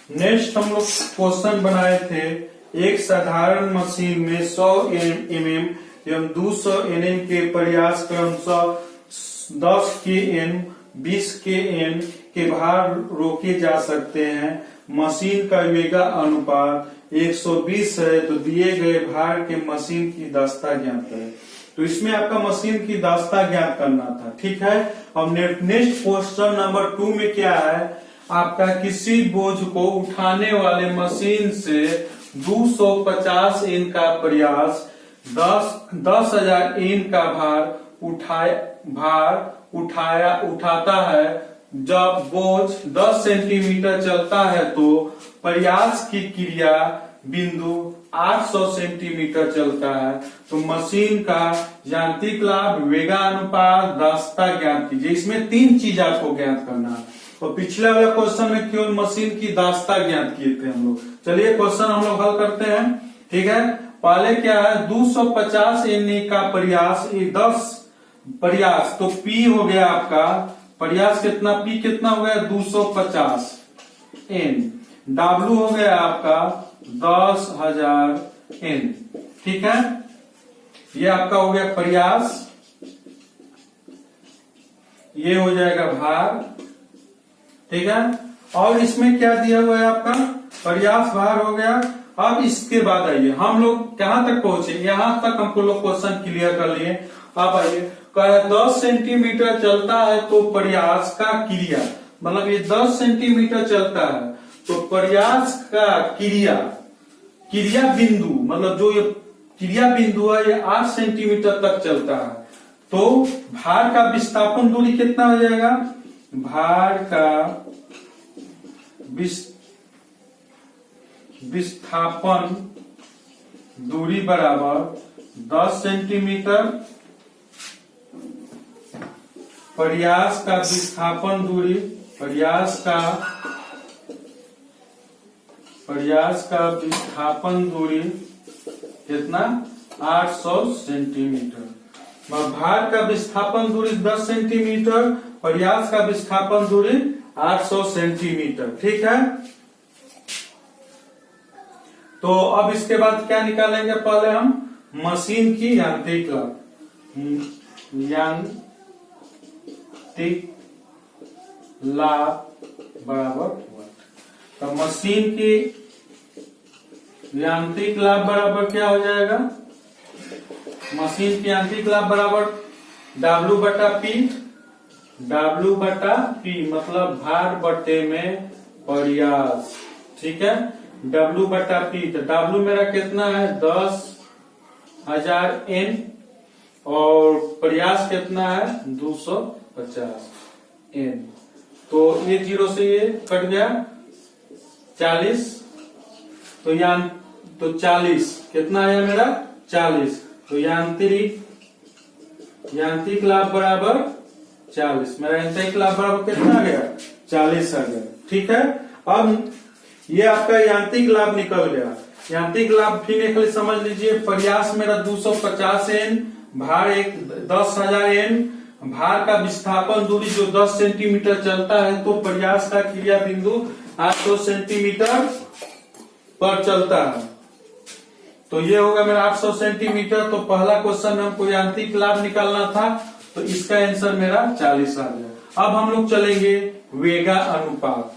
Next हम लोग question बनाए थे, एक साधारण मशीन में 100 mm एवं 200 Nm के प्रयास क्रमशः 10 kN 20 kN के भार रोके जा सकते हैं। मशीन का वेगा अनुपात 120 है, तो दिए गए भार के मशीन की दक्षता ज्ञात है। तो इसमें आपका मशीन की दक्षता ज्ञात करना था, ठीक है। अब नेक्स्ट क्वेश्चन नंबर 2 में क्या है, आपका किसी बोझ को उठाने वाले मशीन से 250 N का प्रयास 10,000 N का भार उठाता है। जब बोझ 10 सेंटीमीटर चलता है तो प्रयास की क्रिया बिंदु 800 सेंटीमीटर चलता है। तो मशीन का यांत्रिक लाभ, वेगानुपात, दक्षता ज्ञात कीजिए। इसमें 3 चीज आपको ज्ञात करना है। तो पिछले वाले क्वेश्चन में केवल मशीन की दक्षता ज्ञात किए थे हम लोग। चलिए क्वेश्चन हम लोग हल करते हैं, ठीक है। पहले क्या है, 250 N का प्रयास, 10 प्रयास, तो P हो गया आपका प्रयास कितना, P कितना हो गया 250 N, W हो गया आपका 10,000 N, ठीक है। ये आपका हो गया प्रयास, ये हो जाएगा भार, ठीक है। और इसमें क्या दिया हुआ है आपका, प्रयास भार हो गया। अब इसके बाद आइए हम लोग कहां तक पहुंचे, यहां तक हमको लोग क्वेश्चन क्लियर कर लिए। अब आइए, 10 सेंटीमीटर चलता है तो प्रयास का क्रिया, मतलब ये 10 सेंटीमीटर चलता है तो प्रयास का क्रिया बिंदु, मतलब जो ये क्रिया बिंदु है ये 8 सेंटीमीटर तक चलता है। तो भार का विस्थापन दूरी कितना हो जाएगा, भार का विस्थापन दूरी बराबर 10 सेंटीमीटर, प्रयास का विस्थापन दूरी, प्रयास का विस्थापन दूरी कितना 800 सेंटीमीटर। भार का विस्थापन दूरी 10 सेंटीमीटर, प्रयास का विस्थापन दूरी 800 सेंटीमीटर, ठीक है। तो अब इसके बाद क्या निकालेंगे, पहले हम मशीन की यांत्रिक लाभ बराबर, तो मशीन की यांत्रिक लाभ बराबर क्या हो जाएगा, मशीन की यांत्रिक लाभ बराबर W बटा P, मतलब भार बटे में प्रयास, ठीक है। W बटा P, तो W मेरा कितना है 10,000 N और प्रयास कितना है 250 N। तो ये 0 से ये कट गया 40, तो 40 कितना आया मेरा 40, तो यांत्रिक लाभ बराबर 40, मेरा यांत्रिक लाभ बराबर कितना आ गया 40 आ गया, ठीक है। अब ये आपका यांत्रिक लाभ निकल गया। यांत्रिक लाभ फिर एक समझ लीजिए, प्रयास मेरा 250 N, भार 10,000 N, भार का विस्थापन दूरी जो 10 सेंटीमीटर चलता है तो प्रयास का क्रिया बिंदु 800 सेंटीमीटर पर चलता है। तो ये होगा मेरा 800 सेंटीमीटर। तो पहला क्वेश्चन में हमको यांत्रिक लाभ निकालना था, तो इसका आंसर मेरा 40 आ गया। अब हम लोग चलेंगे वेगा अनुपात।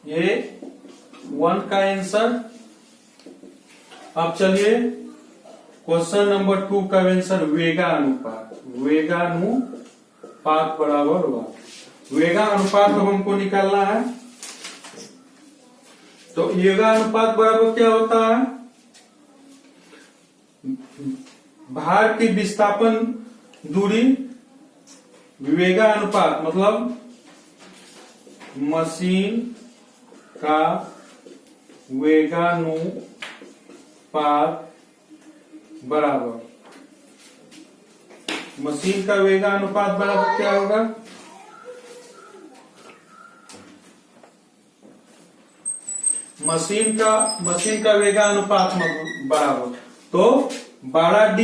ये 1 का आंसर। अब चलिए क्वेश्चन नंबर 2 का आंसर वेगा अनुपात बराबर हुआ। वेगा अनुपात हमको निकालना है, तो वेगा अनुपात बराबर क्या होता है, भार की विस्थापन दूरी वेगा अनुपात, मतलब मशीन का वेगानुपात बराबर, मशीन का वेगानुपात बराबर क्या होगा, मशीन का वेगानुपात बराबर, तो 12D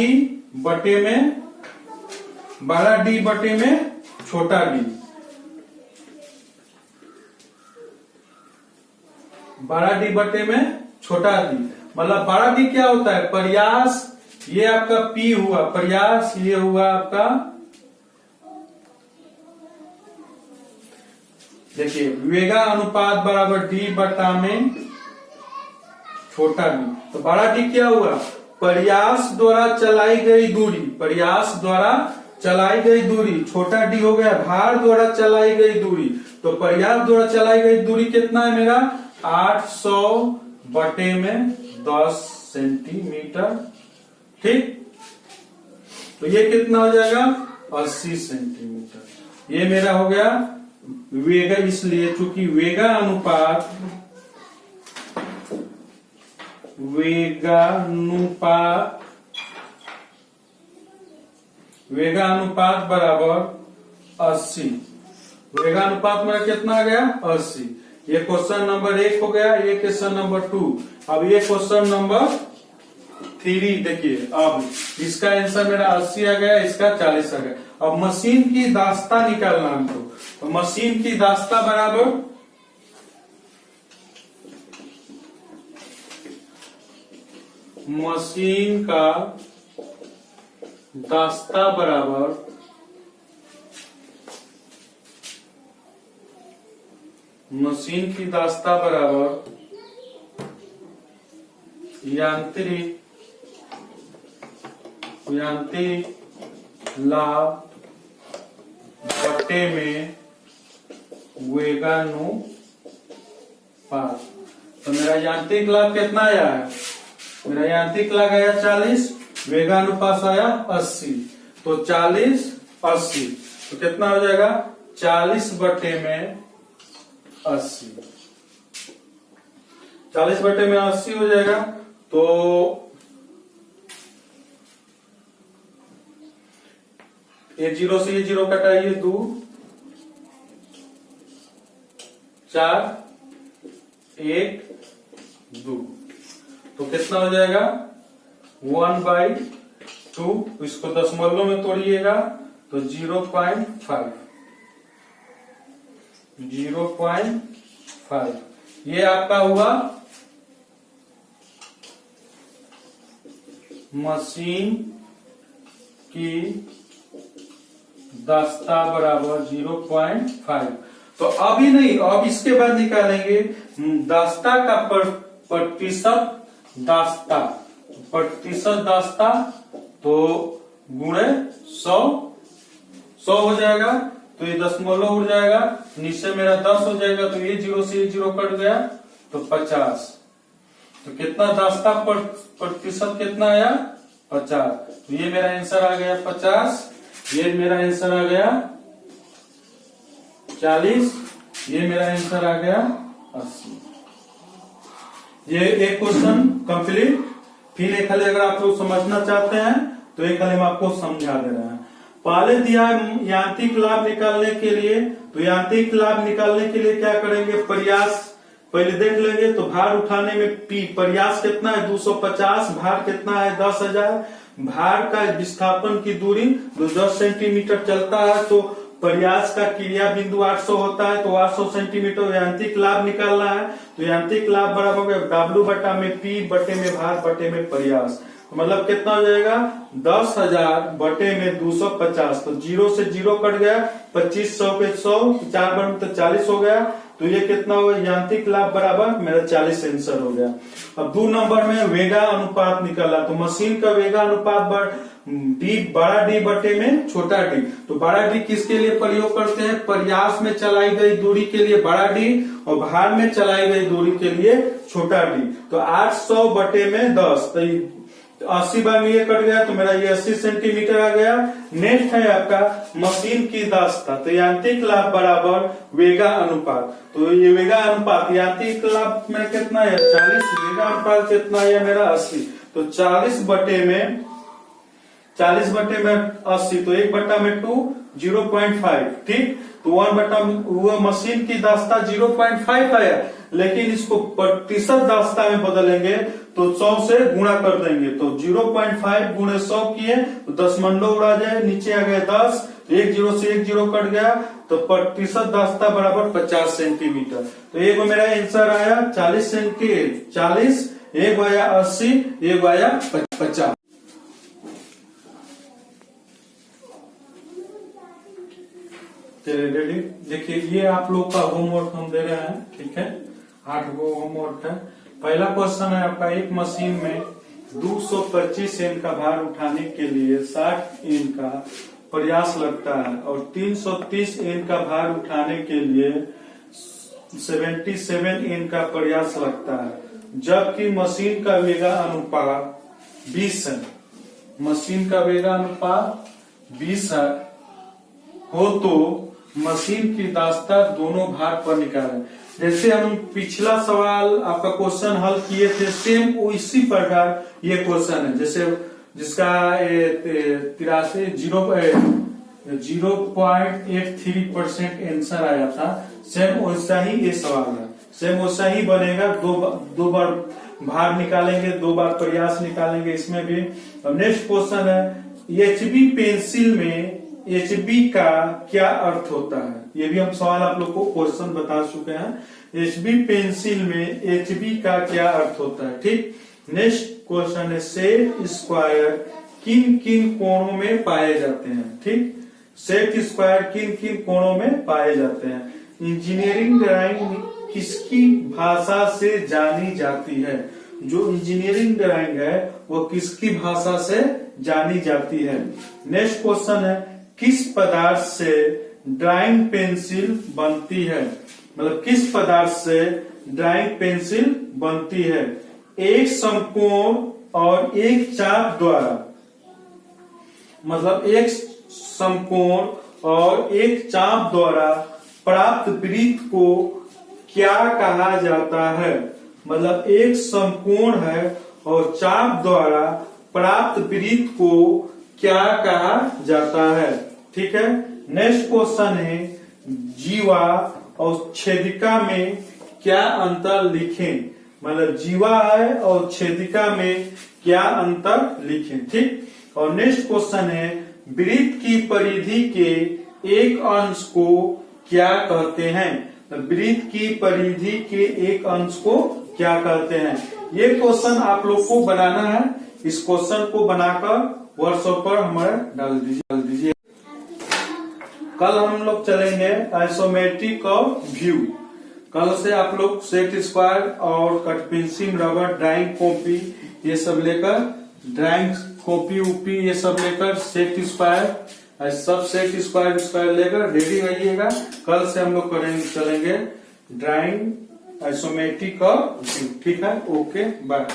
बटे में बड़ा डी बटे में छोटा डी, बड़ा डी बटे में छोटा डी। मतलब बड़ा डी क्या होता है, प्रयास, ये आपका पी हुआ प्रयास, ये हुआ आपका, देखिए वेगा अनुपात बराबर डी बटा में छोटा डी। तो बड़ा डी क्या हुआ, प्रयास द्वारा चलाई गई दूरी, प्रयास द्वारा चलाई गई दूरी। छोटा डी हो गया भार द्वारा चलाई गई दूरी। तो प्रयास द्वारा चलाई गई दूरी कितना है मेरा, 800 बटे में 10 सेंटीमीटर। ठीक, तो ये कितना हो जाएगा, 80 सेंटीमीटर। ये मेरा हो गया वेगा, इसलिए चूंकि वेगानुपात बराबर 80। वेगानुपात मेरा कितना आ गया, 80। ये क्वेश्चन नंबर 1 हो गया, ये क्वेश्चन नंबर 2। अब ये क्वेश्चन नंबर 3 देखिए। अब इसका आंसर मेरा 80 आ गया, इसका 40 आ गया। अब मशीन की दास्ता निकालना हमको। तो मशीन की दास्ता बराबर मशीन का दास्ता बराबर मशीन की दास्ता बराबर यांत्रिक लाभ बटे में वेगानुपात। तो मेरा यांत्रिक लाभ कितना आया है, मेरा यांत्रिक लाभ आया 40, वेगानुपात आया 80। तो 40 80, तो कितना हो जाएगा, 40 बटे में 80, 40 बटे में 80 हो जाएगा। तो ये 0 से ये 0 कटाइए, 2 4 1 2, तो कितना हो जाएगा 1/2। इसको दशमलव में तोड़िएगा तो 0.5, 0.5। ये आपका हुआ मशीन की दास्ता बराबर 0.5। तो अभी नहीं, अब इसके बाद निकालेंगे दास्ता का प्रतिशत दास्ता, तो गुणे 100 हो जाएगा। तो ये दशमलव उड़ जाएगा, नीचे मेरा 10 हो जाएगा। तो ये 0 से 0 कट गया, तो 50। तो कितना दास्ता प्रतिशत कितना आया, 50। तो ये मेरा आंसर आ गया 50, ये मेरा आंसर आ गया 40, ये मेरा आंसर आ गया 80। ये एक क्वेश्चन कंप्लीट। फिर एक खाली अगर आप लोग समझना चाहते हैं तो एक खाली हम आपको समझा दे रहे हैं। पहले दिया यांत्रिक लाभ निकालने के लिए, तो यांत्रिक लाभ निकालने के लिए क्या करेंगे, प्रयास पहले देख लेंगे। तो भार उठाने में पी, प्रयास कितना है 250, भार कितना है 10,000। भार का विस्थापन की दूरी 10 सेंटीमीटर चलता है, तो प्रयास का क्रिया बिंदु 800 होता है, तो 800 सेंटीमीटर यांत्रिक लाभ निकालना है। तो यांत्रिक लाभ बराबर W बटा में P बटे में भार बटे में प्रयास। तो मतलब कितना हो जाएगा 10,000 बटे में 250। तो 0 से 0 कट गया, 2500 पे 100, 4 बार तो 40 हो गया। तो ये कितना होगा, यांत्रिक लाभ बराबर मेरा 40 आंसर हो गया। अब 2 नंबर में वेगा अनुपात निकाला। तो मशीन का वेगा अनुपात बड़ा डी बटे में छोटा डी। तो बड़ा डी किसके लिए प्रयोग करते हैं, प्रयास में चलाई गई दूरी के लिए बड़ा डी, और भार में चलाई गई दूरी के लिए छोटा डी। तो 800 बटे में 10, तो 80 बार में ये कट गया, तो मेरा ये 80 सेंटीमीटर आ गया। नेक्स्ट है आपका मशीन की दास्ता। तो यांत्रिक लाभ बराबर वेगा अनुपात। तो ये वेगा अनुपात, यांत्रिक लाभ में कितना है 40, वेगा अनुपात कितना है मेरा 80। तो 40 बटे में 80, तो 1 बटा में 2, 0.5। ठीक, तो 1 बटा वो मशीन की दास्ता 0.5 आया, लेकिन इसको प्रतिशत दास्ता में बदलेंगे तो 100 से गुणा कर देंगे। तो 0.5 गुणे 100 किए तो 10 मंडो उड़ा जाए, नीचे आ गया 10, एक जीरो से एक जीरो कट गया, तो प्रतिशत दास्ता बराबर 50 सेंटीमीटर। तो एक मेरा आंसर आया 40 सेंटीमीटर, 40, एक आया 80, एक आया 50। चलिए रेडी, देखिए ये आप लोग का होमवर्क हम दे रहे हैं, ठीक है, 8 गो होमवर्क है। पहला क्वेश्चन है आपका, एक मशीन में 225 एन का भार उठाने के लिए 60 एन का प्रयास लगता है और 330 एन का भार उठाने के लिए 77 एन का प्रयास लगता है, जबकि मशीन का वेगा अनुपात 20 है। मशीन का वेगा अनुपात 20 है हो तो मशीन की दास्ता दोनों भार पर निकालें। जैसे हम पिछला सवाल आपका क्वेश्चन हल किए थे, सेम उसी प्रकार ये क्वेश्चन है, जैसे जिसका 0.83% आंसर आया था, सेम वैसा ही ये सवाल है, सेम वैसा ही बनेगा। दो बार भार निकालेंगे, 2 बार प्रयास निकालेंगे इसमें भी। अब नेक्स्ट क्वेश्चन है, एचबी पेंसिल में एचबी का क्या अर्थ होता है, ये भी हम सवाल आप लोग को क्वेश्चन बता चुके हैं। एचबी पेंसिल में एचबी का क्या अर्थ होता है, ठीक। नेक्स्ट क्वेश्चन है, सेट स्क्वायर किन किन कोणों में पाए जाते हैं, ठीक। सेट स्क्वायर किन किन कोणों में पाए जाते हैं। इंजीनियरिंग ड्राइंग किसकी भाषा से जानी जाती है, जो इंजीनियरिंग ड्राइंग है वो किसकी भाषा से जानी जाती है। नेक्स्ट क्वेश्चन है, किस पदार्थ से ड्राइंग पेंसिल बनती है, मतलब किस पदार्थ से ड्राइंग पेंसिल बनती है। एक समकोण और एक चाप द्वारा, मतलब एक समकोण और एक चाप द्वारा प्राप्त वृत्त को क्या कहा जाता है, मतलब एक समकोण है और चाप द्वारा प्राप्त वृत्त को क्या कहा जाता है, ठीक है। नेक्स्ट क्वेश्चन है, जीवा और छेदिका में क्या अंतर लिखें, मतलब जीवा है और छेदिका में क्या अंतर लिखें, ठीक। और नेक्स्ट क्वेश्चन है, वृत्त की परिधि के एक अंश को क्या कहते हैं, वृत्त की परिधि के एक अंश को क्या कहते हैं। ये क्वेश्चन आप लोग को बनाना है, इस क्वेश्चन को बनाकर व्हाट्सएप पर हमारे डाल दीजिए। कल हम लोग चलेंगे आइसोमेट्रिक और व्यू। कल से आप लोग सेट स्क्वायर और cut pencil, rubber, drawing copy ये सब लेकर, ड्राइंग कॉपी उपी ये सब लेकर सेट स्क्वायर सब सेट स्क्वायर लेकर रेडी रहिएगा। कल से हम लोग चलेंगे ड्राइंग, आइसोमेट्रिक और व्यू, ठीक है। Okay bye.